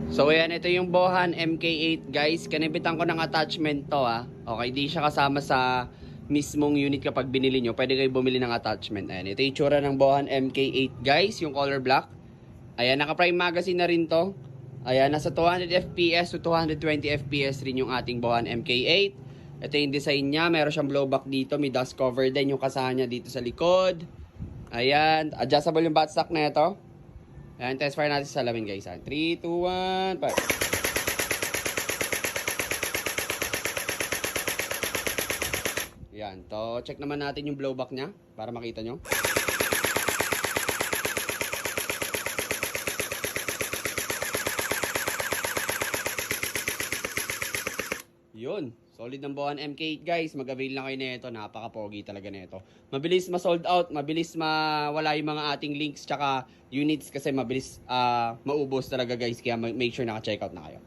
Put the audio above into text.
So ayan, ito yung Bohan MK8 guys. Kanibitan ko ng attachment to Okay, di siya kasama sa mismong unit kapag binili nyo. Pwede kayo bumili ng attachment. Ayan, ito yung tsura ng Bohan MK8 guys, yung color black. Ayan, naka-prime magazine na rin to. Ayan, nasa 200 FPS to 220 FPS rin yung ating Bohan MK8. Ito yung design niya. Meron siyang blowback dito. May dust cover din yung kasama niya dito sa likod. Ayan, adjustable yung buttstock na ito. Ayan, test fire natin sa salamin guys. 3, 2, 1, fire. Ayan, to check naman natin yung blowback niya para makita nyo. Yun, solid ng Bohan MK8 guys. Mag-avail lang kayo nito. Napaka-pogi talaga nito. Mabilis ma-sold out, mabilis mawala yung mga ating links tsaka units kasi mabilis maubos talaga guys. Kaya make sure naka-checkout na kayo.